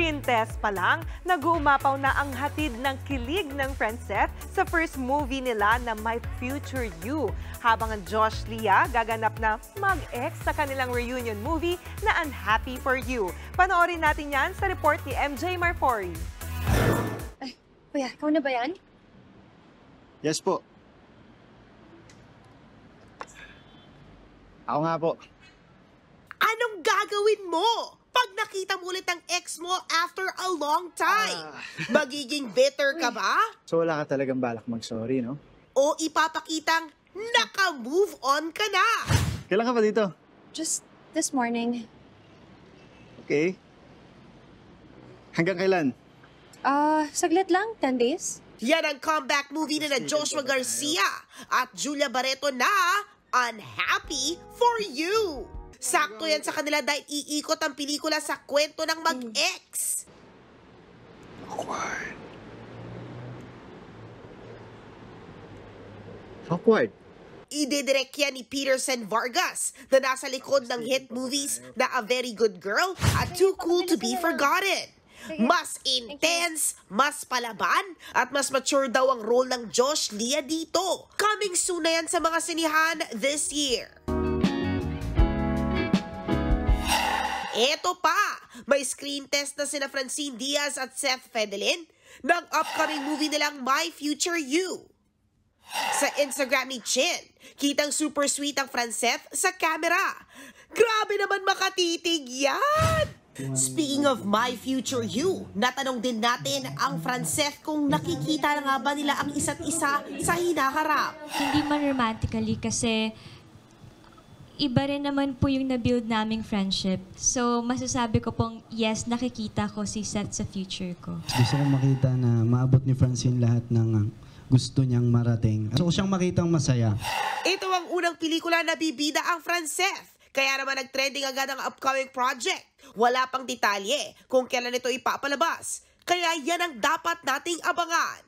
Screen test pa lang, nag-uumapaw na ang hatid ng kilig ng Franceth sa first movie nila na My Future You. Habang ang Josh Lia gaganap na mag-ex sa kanilang reunion movie na Unhappy for You. Panoorin natin yan sa report ni MJ Marfori. Ay, kuya, ikaw na ba yan? Yes po. Ako nga po. Anong gagawin mo pag nakita mo ulit ang ex mo after a long time? Magiging bitter ka ba? So wala ka talagang balak mag-sorry, no? O ipapakitang naka-move on ka na? Kailan ka pa dito? Just this morning. Okay. Hanggang kailan? Saglit lang, 10 days. Yan ang comeback movie na Joshua Garcia at Julia Barreto na Unhappy for You. Sakto yan sa kanila dahil iikot ang pelikula sa kwento ng mag-ex. Awkward. Awkward. Ididirect yan ni Peterson Vargas na nasa likod ng hit movies na A Very Good Girl at Too Cool to Be Forgotten. Mas intense, mas palaban, at mas mature daw ang role ng Josh Lia dito. Coming soon na yan sa mga sinihan this year. Eto pa, may screen test na sina Francine Diaz at Seth Fedelin ng upcoming movie nilang My Future You. Sa Instagram ni Chin, kitang super sweet ang Franceth sa camera. Grabe naman makatitig yan! Speaking of My Future You, natanong din natin ang Franceth kung nakikita na nga ba nila ang isa't isa sa hinaharap. Hindi man romantically kasi iba rin naman po yung na-build naming friendship. So masasabi ko pong yes, nakikita ko si Seth sa future ko. Gusto kong makita na maabot ni Francine lahat ng gusto niyang marating. Gusto ko siyang makitang masaya. Ito ang unang pelikula na bibida ang Franceth. Kaya naman nag-trending agad ang upcoming project. Wala pang detalye kung kailan ito ipapalabas. Kaya yan ang dapat nating abangan.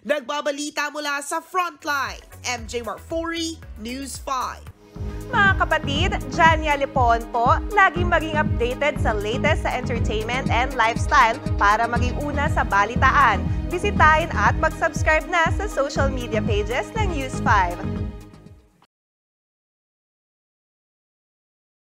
Nagbabalita mula sa Frontline, MJ Marfori, News 5. Mga kapatid, Jania Lipon po, laging maging updated sa latest sa entertainment and lifestyle para maging una sa balitaan. Bisitahin at mag-subscribe na sa social media pages ng News 5.